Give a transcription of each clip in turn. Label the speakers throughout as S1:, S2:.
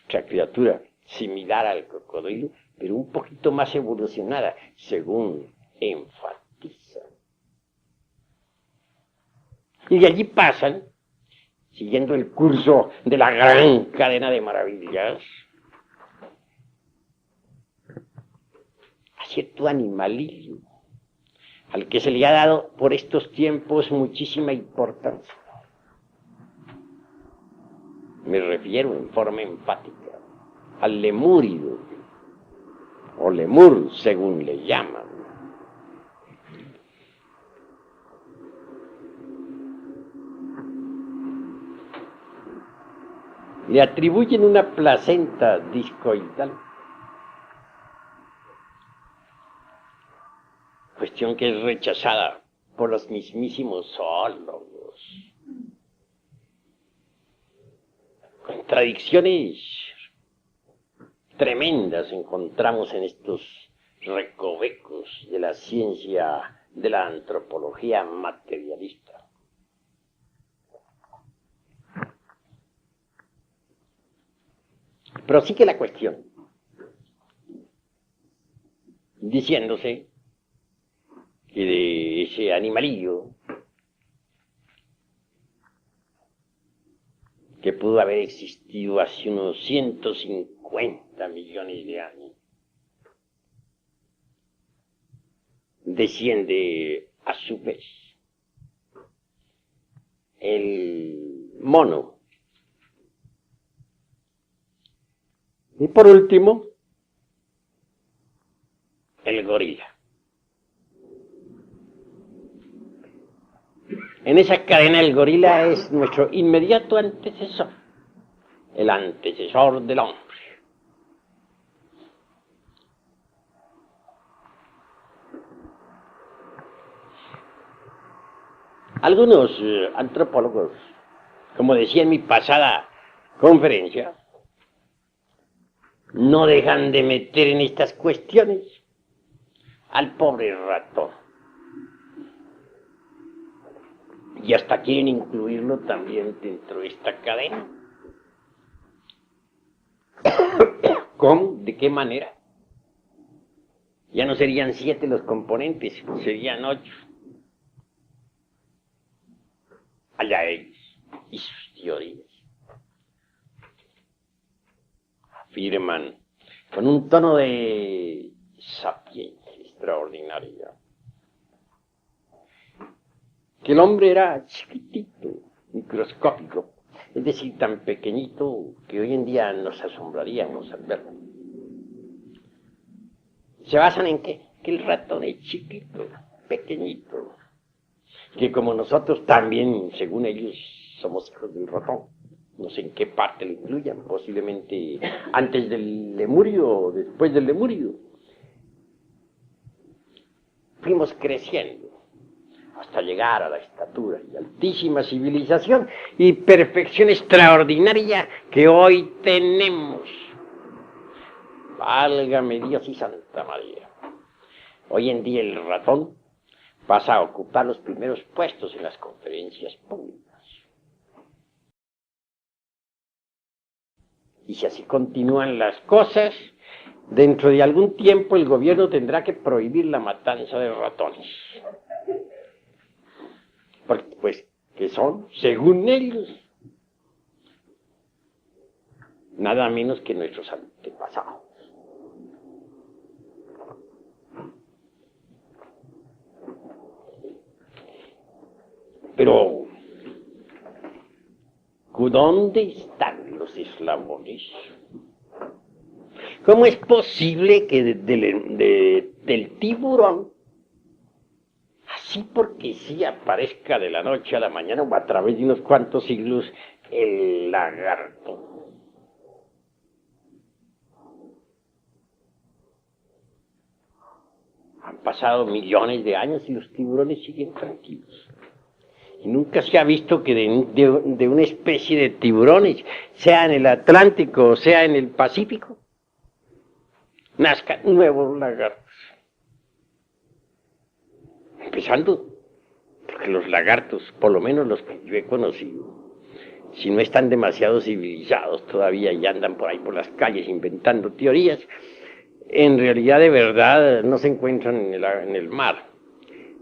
S1: otra criatura similar al cocodrilo, pero un poquito más evolucionada, según enfatiza. Y de allí pasan, siguiendo el curso de la gran cadena de maravillas, a cierto animalillo, al que se le ha dado por estos tiempos muchísima importancia. Me refiero en forma enfática al lemúrido, o lemur, según le llaman. Le atribuyen una placenta discoidal, cuestión que es rechazada por los mismísimos zoólogos. Contradicciones tremendas encontramos en estos recovecos de la ciencia de la antropología materialista. Prosigue la cuestión, diciéndose que de ese animalillo que pudo haber existido hace unos 150 millones de años, desciende a su vez el mono. Y por último, el gorila. En esa cadena el gorila es nuestro inmediato antecesor, el antecesor del hombre. Algunos antropólogos, como decía en mi pasada conferencia, no dejan de meter en estas cuestiones al pobre ratón. Y hasta quieren incluirlo también dentro de esta cadena. ¿Cómo? ¿De qué manera? Ya no serían 7 los componentes, serían 8. Allá ellos y sus teorías. Afirman con un tono de sapiencia extraordinaria que el hombre era chiquitito, microscópico, es decir, tan pequeñito que hoy en día nos asombraríamos al verlo. ¿Se basan en qué? Que el ratón es chiquito, pequeñito, que como nosotros también, según ellos, somos hijos del ratón. No sé en qué parte lo incluyan, posiblemente antes del lemurio o después del lemurio. Fuimos creciendo hasta llegar a la estatura y altísima civilización y perfección extraordinaria que hoy tenemos. Válgame Dios y Santa María. Hoy en día el ratón pasa a ocupar los primeros puestos en las conferencias públicas. Y si así continúan las cosas, dentro de algún tiempo el gobierno tendrá que prohibir la matanza de ratones. Porque, pues, que son, según ellos, nada menos que nuestros antepasados. Pero, ¿dónde están los eslabones? ¿Cómo es posible que del tiburón, así porque sí, aparezca de la noche a la mañana o a través de unos cuantos siglos el lagarto? Han pasado millones de años y los tiburones siguen tranquilos. Y nunca se ha visto que de una especie de tiburones, sea en el Atlántico o sea en el Pacífico, nazcan nuevos lagartos. Empezando, porque los lagartos, por lo menos los que yo he conocido, si no están demasiado civilizados todavía y andan por ahí por las calles inventando teorías, en realidad de verdad no se encuentran en el mar,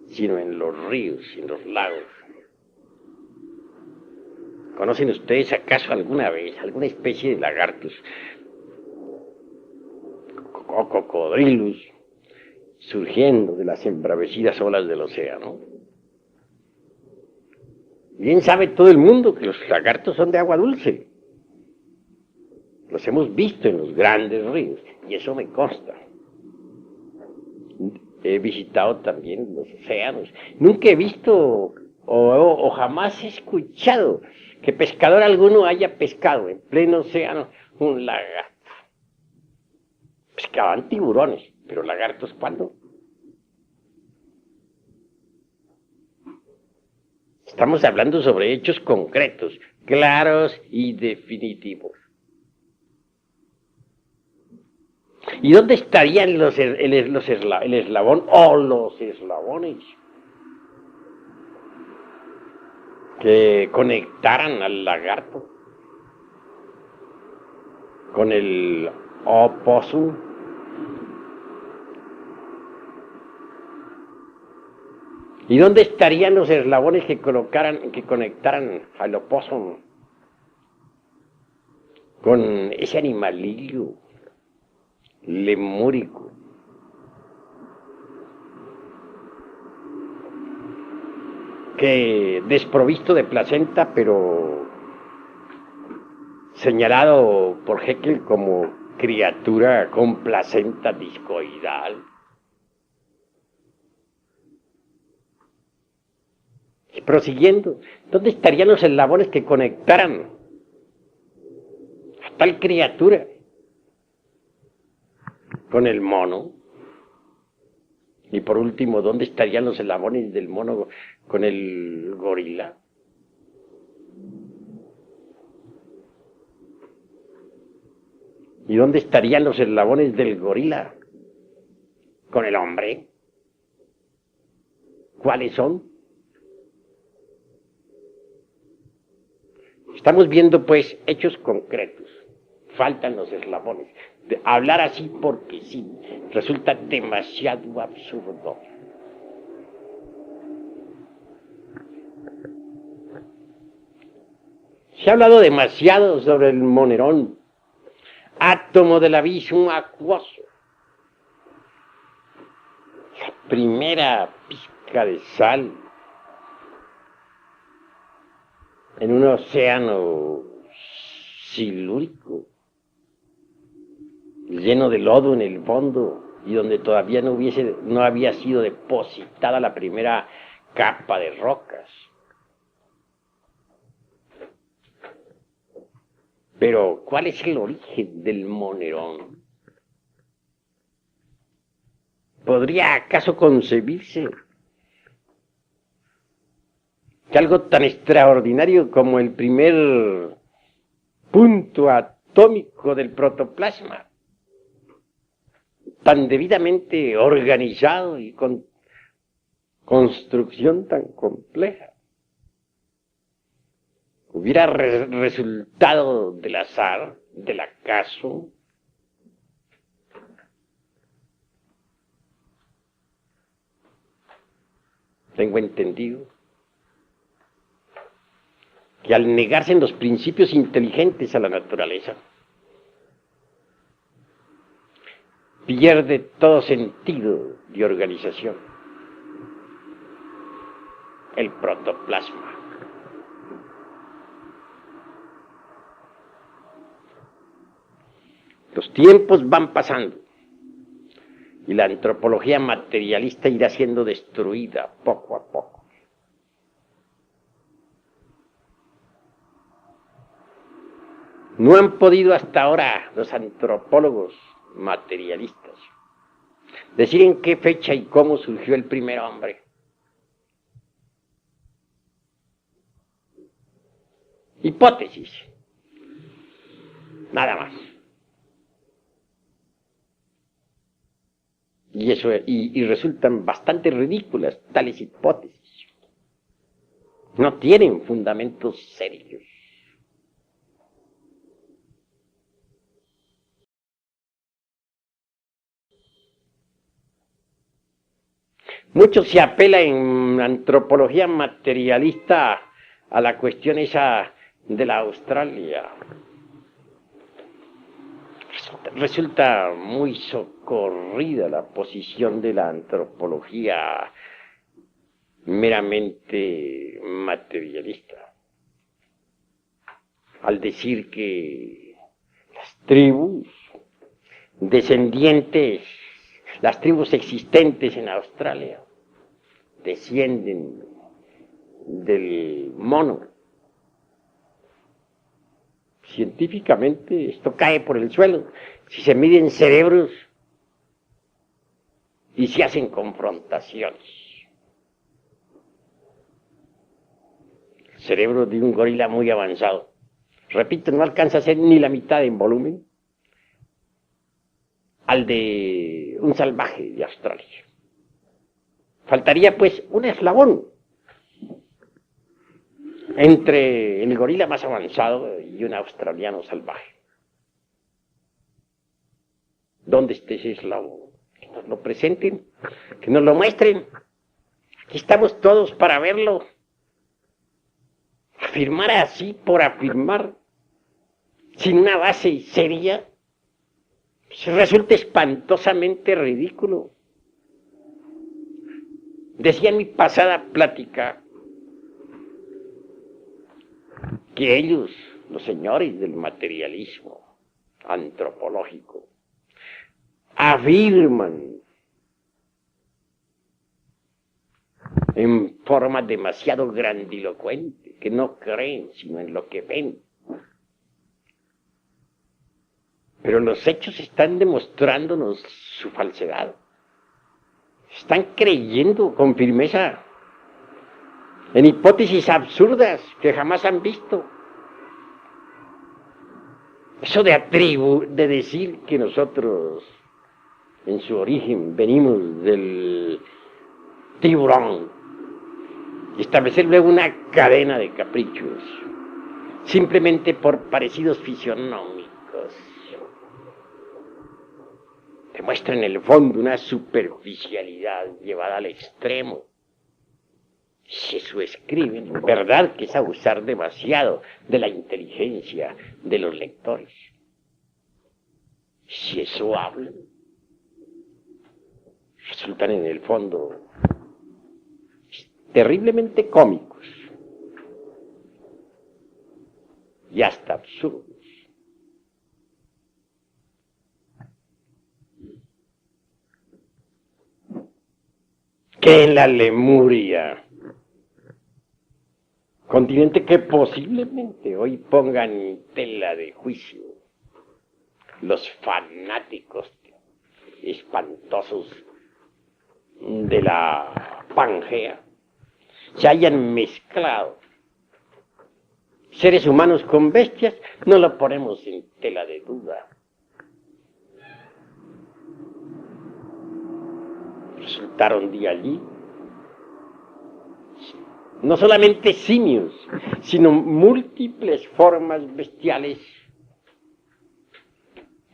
S1: sino en los ríos y en los lagos. ¿Conocen ustedes acaso alguna vez alguna especie de lagartos o cocodrilos surgiendo de las embravecidas olas del océano? Bien sabe todo el mundo que los lagartos son de agua dulce. Los hemos visto en los grandes ríos, y eso me consta. He visitado también los océanos. Nunca he visto o jamás he escuchado que pescador alguno haya pescado en pleno océano un lagarto. Pescaban tiburones, pero lagartos, ¿cuándo? Estamos hablando sobre hechos concretos, claros y definitivos. ¿Y dónde estarían el eslabón o los eslabones que conectaran al lagarto con el opossum? ¿Y dónde estarían los eslabones que conectaran al opossum con ese animalillo lemúrico que desprovisto de placenta, pero señalado por Haeckel como criatura con placenta discoidal? Y prosiguiendo, ¿dónde estarían los eslabones que conectaran a tal criatura con el mono? Y por último, ¿dónde estarían los eslabones del mono con el gorila? ¿Y dónde estarían los eslabones del gorila con el hombre? ¿Cuáles son? Estamos viendo pues hechos concretos. Faltan los eslabones. Hablar así porque sí resulta demasiado absurdo. Se ha hablado demasiado sobre el monerón, átomo del abismo acuoso, la primera pizca de sal en un océano silúrico, lleno de lodo en el fondo y donde todavía no había sido depositada la primera capa de rocas. Pero, ¿cuál es el origen del monerón? ¿Podría acaso concebirse que algo tan extraordinario como el primer punto atómico del protoplasma, tan debidamente organizado y con construcción tan compleja, hubiera resultado del azar, del acaso? Tengo entendido que al negarse en los principios inteligentes a la naturaleza, pierde todo sentido de organización el protoplasma. Los tiempos van pasando y la antropología materialista irá siendo destruida poco a poco. No han podido hasta ahora los antropólogos materialistas decir en qué fecha y cómo surgió el primer hombre. Hipótesis, nada más. Y resultan bastante ridículas tales hipótesis. No tienen fundamentos serios. Mucho se apela en antropología materialista a la cuestión esa de la Australia. Resulta muy socorrida la posición de la antropología meramente materialista, al decir que las tribus descendientes, las tribus existentes en Australia, descienden del mono. Científicamente esto cae por el suelo. Si se miden cerebros y se hacen confrontaciones. El cerebro de un gorila muy avanzado, repito, no alcanza a ser ni la mitad en volumen al de un salvaje de Australia. Faltaría pues un eslabón entre el gorila más avanzado y un australiano salvaje. ¿Dónde está ese eslabón? Que nos lo presenten, que nos lo muestren. Aquí estamos todos para verlo. Afirmar así por afirmar, sin una base seria, resulta espantosamente ridículo. Decía en mi pasada plática que ellos, los señores del materialismo antropológico, afirman en forma demasiado grandilocuente que no creen sino en lo que ven. Pero los hechos están demostrándonos su falsedad. Están creyendo con firmeza en hipótesis absurdas que jamás han visto. Eso de decir que nosotros en su origen venimos del tiburón y establecer luego una cadena de caprichos simplemente por parecidos fisionómicos demuestra en el fondo una superficialidad llevada al extremo. Si eso escriben, verdad que es abusar demasiado de la inteligencia de los lectores. Si eso hablan, resultan en el fondo terriblemente cómicos y hasta absurdos. Que en la Lemuria, continente que posiblemente hoy pongan en tela de juicio los fanáticos espantosos de la Pangea, se hayan mezclado seres humanos con bestias, no lo ponemos en tela de duda. Resultaron de allí no solamente simios, sino múltiples formas bestiales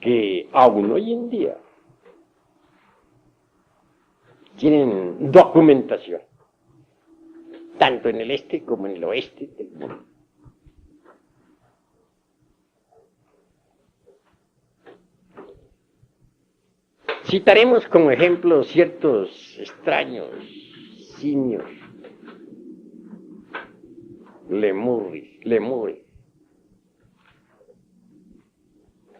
S1: que aún hoy en día tienen documentación, tanto en el este como en el oeste del mundo. Citaremos como ejemplo ciertos extraños simios, lemures,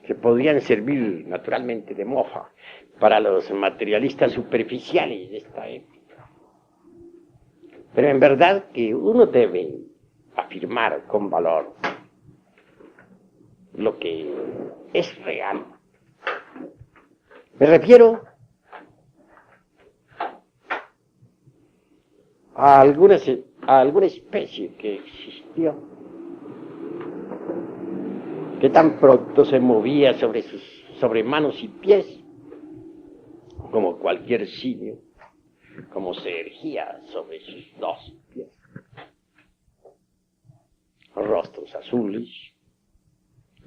S1: que podrían servir naturalmente de mofa para los materialistas superficiales de esta época. Pero en verdad que uno debe afirmar con valor lo que es real. Me refiero a alguna especie que existió, que tan pronto se movía sobre manos y pies, como cualquier simio, como se ergía sobre sus dos pies. Rostros azules,